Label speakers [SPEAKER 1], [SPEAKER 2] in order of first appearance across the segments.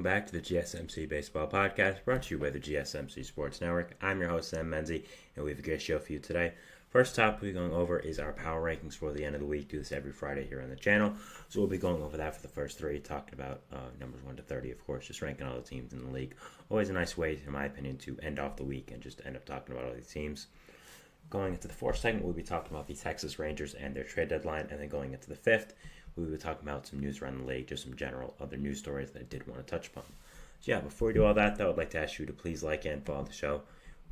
[SPEAKER 1] Welcome back to the GSMC Baseball Podcast, brought to you by the GSMC Sports Network. I'm your host, Sam Menzie, and we have a great show for you today. First topic we're going over is our power rankings for the end of the week. Do this every Friday here on the channel. So we'll be going over that for the first three, talking about numbers 1 to 30, of course, just ranking all the teams in the league. Always a nice way, in my opinion, to end off the week and just end up talking about all these teams. Going into the fourth segment, we'll be talking about the Texas Rangers and their trade deadline, and then going into the fifth, we will be talking about some news around the league, just some general other news stories that I did want to touch upon. So yeah, before we do all that, though, I'd like to ask you to please like and follow the show.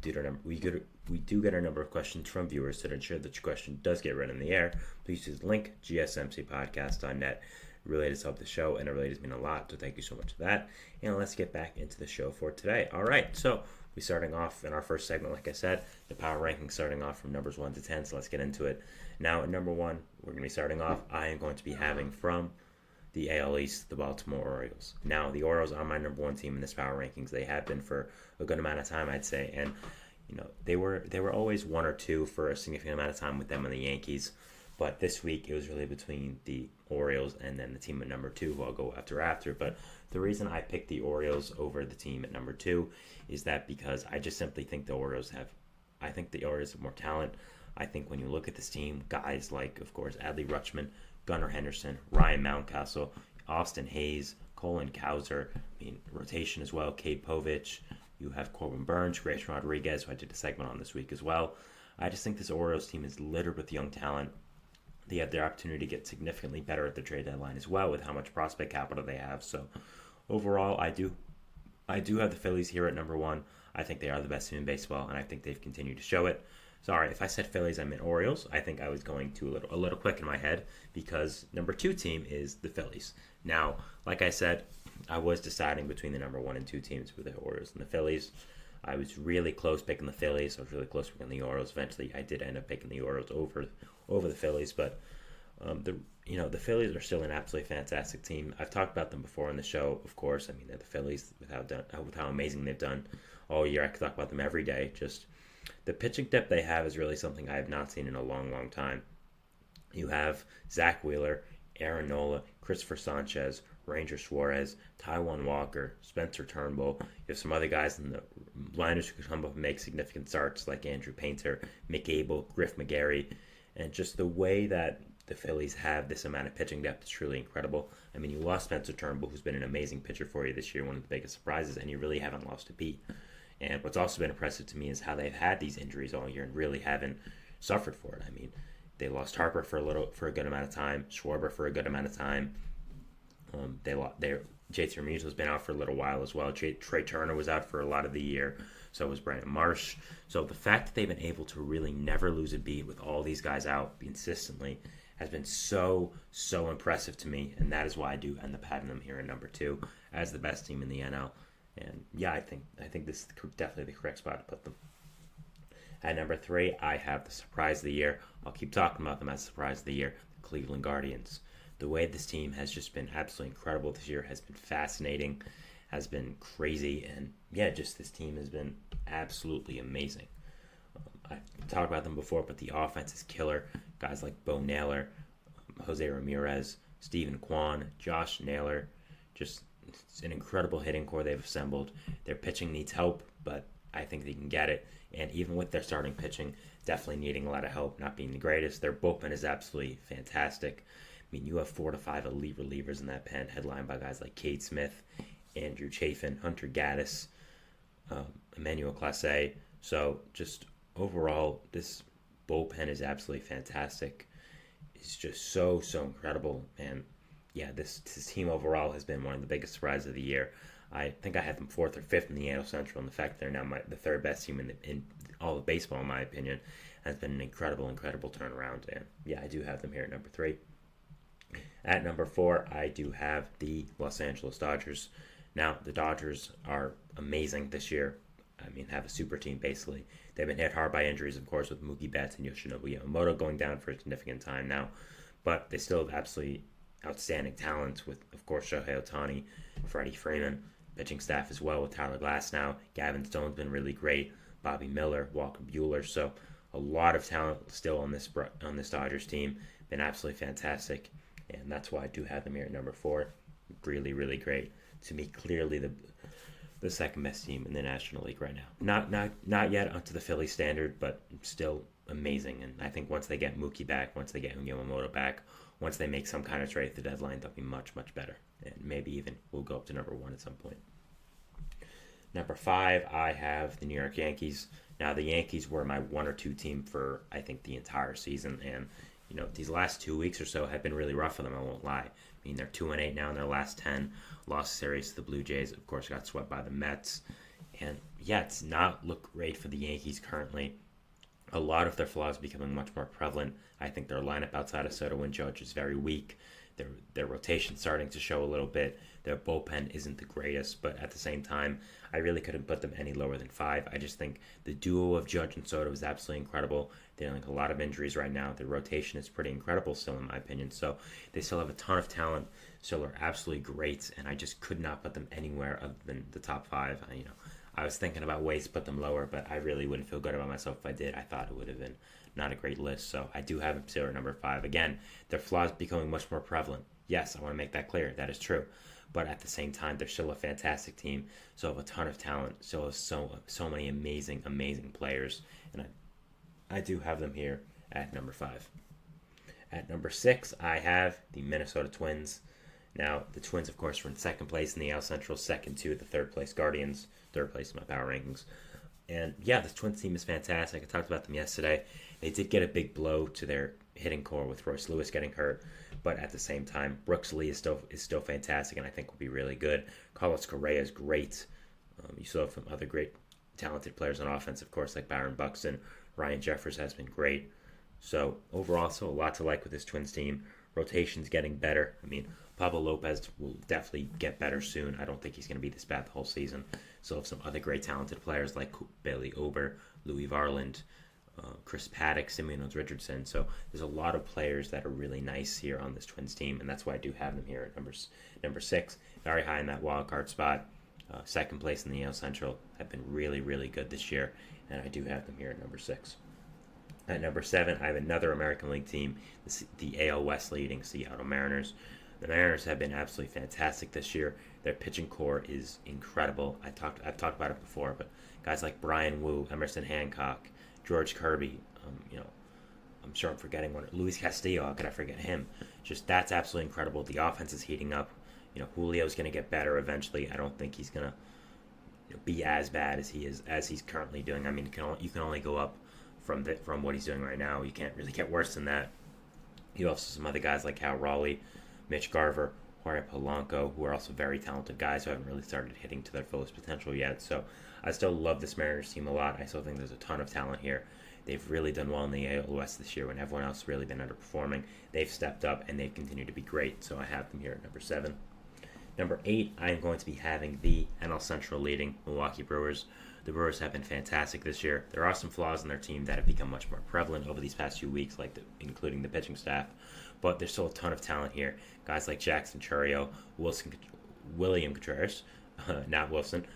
[SPEAKER 1] We do get a number of questions from viewers, so to ensure that your question does get read in the air, please use the link gsmcpodcast.net. It really does help the show, and it really does mean a lot, so thank you so much for that. And let's get back into the show for today. All right, so we're starting off in our first segment, like I said, the power rankings starting off from numbers 1 to 10, so let's get into it. Now, at number 1, we're going to be starting off, I am going to be having from the AL East, the Baltimore Orioles. Now, the Orioles are my number 1 team in this power rankings. They have been for a good amount of time, I'd say, and they were always 1 or 2 for a significant amount of time with them and the Yankees. But this week, it was really between the Orioles and then the team at number 2, who I'll go after. But the reason I picked the Orioles over the team at number 2 is that because I just simply think the Orioles have more talent. I think when you look at this team, guys like, of course, Adley Rutschman, Gunnar Henderson, Ryan Mountcastle, Austin Hayes, Colin Cowser, rotation as well, Cade Povich. You have Corbin Burns, Grayson Rodriguez, who I did a segment on this week as well. I just think this Orioles team is littered with young talent. They have their opportunity to get significantly better at the trade deadline as well with how much prospect capital they have. So overall, I do have the Phillies here at number 1. I think they are the best team in baseball, and I think they've continued to show it. Sorry, if I said Phillies, I meant Orioles. I think I was going to a little quick in my head because number 2 team is the Phillies. Now, like I said, I was deciding between the number 1 and 2 teams with the Orioles and the Phillies. I was really close picking the Phillies. I was really close picking the Orioles. Eventually, I did end up picking the Orioles over the Phillies, but the Phillies are still an absolutely fantastic team. I've talked about them before on the show, of course. They're the Phillies with how amazing they've done all year. I could talk about them every day. Just the pitching depth they have is really something I have not seen in a long, long time. You have Zach Wheeler, Aaron Nola, Christopher Sanchez, Ranger Suarez, Taijuan Walker, Spencer Turnbull. You have some other guys in the liners who could come up and make significant starts like Andrew Painter, Mick Abel, Griff McGarry. And just the way that the Phillies have this amount of pitching depth is truly incredible. You lost Spencer Turnbull, who's been an amazing pitcher for you this year, one of the biggest surprises, and you really haven't lost a beat. And what's also been impressive to me is how they've had these injuries all year and really haven't suffered for it. They lost Harper for a good amount of time, Schwarber for a good amount of time. JT Realmuto has been out for a little while as well. Trey Turner was out for a lot of the year. So was Brandon Marsh. So the fact that they've been able to really never lose a beat with all these guys out consistently has been so impressive to me, and that is why I do end up having them here at number 2 as the best team in the NL. And yeah, I think this is definitely the correct spot to put them. At number 3, I have the surprise of the year. I'll keep talking about them as surprise of the year, the Cleveland Guardians. The way this team has just been absolutely incredible this year has been fascinating, has been crazy, and yeah, just this team has been absolutely amazing. I've talked about them before, but the offense is killer. Guys like Bo Naylor, Jose Ramirez, Stephen Kwan, Josh Naylor, just it's an incredible hitting core they've assembled. Their pitching needs help, but I think they can get it. And even with their starting pitching, definitely needing a lot of help, not being the greatest. Their bullpen is absolutely fantastic. You have 4 to 5 elite relievers in that pen, headlined by guys like Cade Smith, Andrew Chafin, Hunter Gaddis, Emmanuel Clase. So just overall, this bullpen is absolutely fantastic. It's just so incredible. And yeah, this team overall has been one of the biggest surprises of the year. I think I had them 4th or 5th in the AL Central, and the fact they're now the 3rd best team in all of baseball, in my opinion, has been an incredible turnaround. And yeah, I do have them here at number 3. At number 4, I do have the Los Angeles Dodgers. Now, the Dodgers are amazing this year. Have a super team, basically. They've been hit hard by injuries, of course, with Mookie Betts and Yoshinobu Yamamoto going down for a significant time now. But they still have absolutely outstanding talent with, of course, Shohei Ohtani, Freddie Freeman, pitching staff as well with Tyler Glasnow. Gavin Stone's been really great. Bobby Miller, Walker Buehler. So a lot of talent still on this Dodgers team. Been absolutely fantastic. And that's why I do have them here at number 4. really, really great. To me, clearly the second best team in the National League right now. Not yet up to the Philly standard, but still amazing. And I think once they get Mookie back, once they get Yamamoto back, once they make some kind of trade at the deadline, they'll be much, much better. And maybe even we'll go up to number 1 at some point. Number 5, I have the New York Yankees. Now, the Yankees were my 1 or 2 team for, I think, the entire season. And, these last 2 weeks or so have been really rough for them, I won't lie. I mean, they're 2-8 now in their last 10. Lost series to the Blue Jays. Of course, got swept by the Mets. And, yeah, it's not look great for the Yankees currently. A lot of their flaws becoming much more prevalent. I think their lineup outside of Soto and Judge is very weak. Their rotation starting to show a little bit. Their bullpen isn't the greatest, but at the same time, I really couldn't put them any lower than 5. I just think the duo of Judge and Soto is absolutely incredible. They're dealing with a lot of injuries right now. Their rotation is pretty incredible still, in my opinion. So they still have a ton of talent, still are absolutely great, and I just could not put them anywhere other than the top 5. I was thinking about ways to put them lower, but I really wouldn't feel good about myself if I did. I thought it would have been not a great list, so I do have them still at number 5. Again, their flaws becoming much more prevalent. Yes, I want to make that clear. That is true. But at the same time, they're still a fantastic team. Still have a ton of talent. Still have so many amazing, amazing players. And I do have them here at number 5. At number 6, I have the Minnesota Twins. Now, the Twins, of course, were in second place in the AL Central, second to the third place Guardians, third place in my power rankings. And yeah, the Twins team is fantastic. I talked about them yesterday. They did get a big blow to their hitting core with Royce Lewis getting hurt, but at the same time, Brooks Lee is still fantastic, and I think will be really good. Carlos Correa is great. You still have some other great, talented players on offense, of course, like Byron Buxton. Ryan Jeffers has been great. So overall, still a lot to like with this Twins team. Rotation's getting better. I mean, Pablo Lopez will definitely get better soon. I don't think he's going to be this bad the whole season. Still have some other great talented players like Bailey Ober, Louis Varland, Chris Paddock, Simeon Richardson. So there's a lot of players that are really nice here on this Twins team, and that's why I do have them here at number 6. Very high in that wild card spot. Second place in the AL Central. Have been really, really good this year, and I do have them here at number 6. At number 7, I have another American League team, the AL West leading Seattle Mariners. The Mariners have been absolutely fantastic this year. Their pitching core is incredible. I've talked about it before, but guys like Brian Wu, Emerson Hancock, George Kirby, I'm sure I'm forgetting one. Luis Castillo, how could I forget him? Just that's absolutely incredible. The offense is heating up. Julio's going to get better eventually. I don't think he's going to be as bad as he's currently doing. I mean, you can only go up from what he's doing right now. You can't really get worse than that. You also have some other guys like Cal Raleigh, Mitch Garver, Jorge Polanco, who are also very talented guys who haven't really started hitting to their fullest potential yet. So I still love this Mariners team a lot. I still think there's a ton of talent here. They've really done well in the AL West this year when everyone else has really been underperforming. They've stepped up and they've continued to be great. So I have them here at number 7. Number 8, I am going to be having the NL Central leading Milwaukee Brewers. The Brewers have been fantastic this year. There are some flaws in their team that have become much more prevalent over these past few weeks, including the pitching staff. But there's still a ton of talent here. Guys like Jackson Chourio, William Contreras, not Wilson,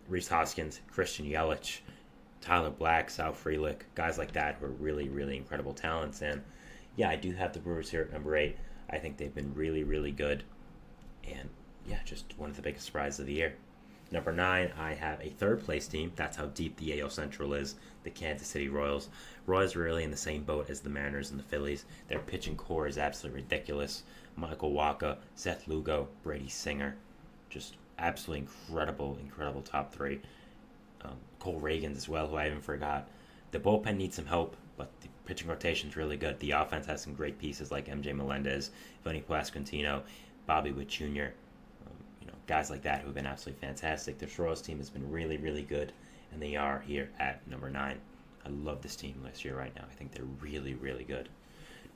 [SPEAKER 1] Rhys Hoskins, Christian Yelich, Tyler Black, Sal Frelick, guys like that who are really, really incredible talents. And yeah, I do have the Brewers here at number 8. I think they've been really, really good. And yeah, just one of the biggest surprises of the year. Number 9, I have a third place team. That's how deep the AL Central is. The Kansas City Royals. Royals are really in the same boat as the Mariners and the Phillies. Their pitching core is absolutely ridiculous. Michael Wacha, Seth Lugo, Brady Singer. Just absolutely incredible top 3. Cole Reagans as well, who I even forgot. The bullpen needs some help, but the pitching rotation is really good. The offense has some great pieces like MJ Melendez, Vinny Pasquantino, Bobby Witt Jr., guys like that who have been absolutely fantastic. The Royals team has been really, really good, and they are here at number 9. I love this team this year right now. I think they're really, really good.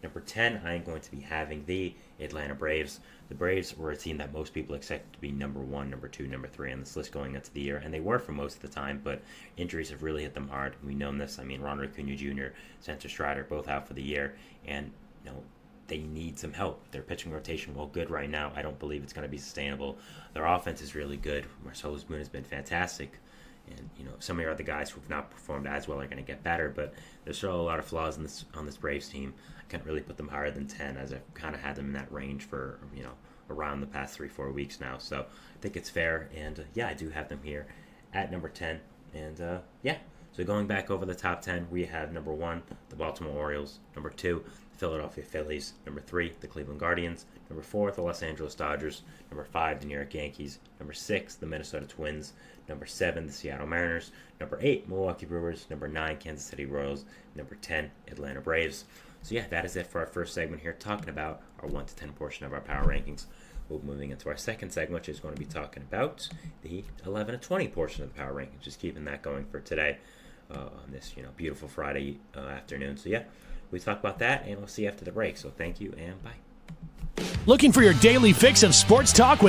[SPEAKER 1] Number 10, I am going to be having the Atlanta Braves. The Braves were a team that most people expected to be number 1, number 2, number 3 on this list going into the year, and they were for most of the time, but injuries have really hit them hard. We know this. I mean, Ronald Acuna Jr., Spencer Strider, both out for the year, and they need some help. Their pitching rotation, while good right now, I don't believe it's going to be sustainable. Their offense is really good. Marcellus Boone has been fantastic. And some of your other guys who have not performed as well are going to get better, but there's still a lot of flaws on this Braves team. I can't really put them higher than 10, as I've kind of had them in that range for around the past 3-4 weeks now. So I think it's fair, and I do have them here at number 10. And so going back over the top 10, we have number 1, the Baltimore Orioles; number 2, the Philadelphia Phillies; number 3, the Cleveland Guardians; number 4, the Los Angeles Dodgers; number 5, the New York Yankees; number 6, the Minnesota Twins; number 7, the Seattle Mariners; number 8, Milwaukee Brewers; number 9, Kansas City Royals; number 10, Atlanta Braves. So that is it for our first segment here, talking about our 1 to 10 portion of our power rankings. We'll be moving into our second segment, which is going to be talking about the 11 to 20 portion of the power rankings, just keeping that going for today on this beautiful Friday afternoon. So we talk about that, and we'll see you after the break. So thank you, and bye.
[SPEAKER 2] Looking for your daily fix of sports talk with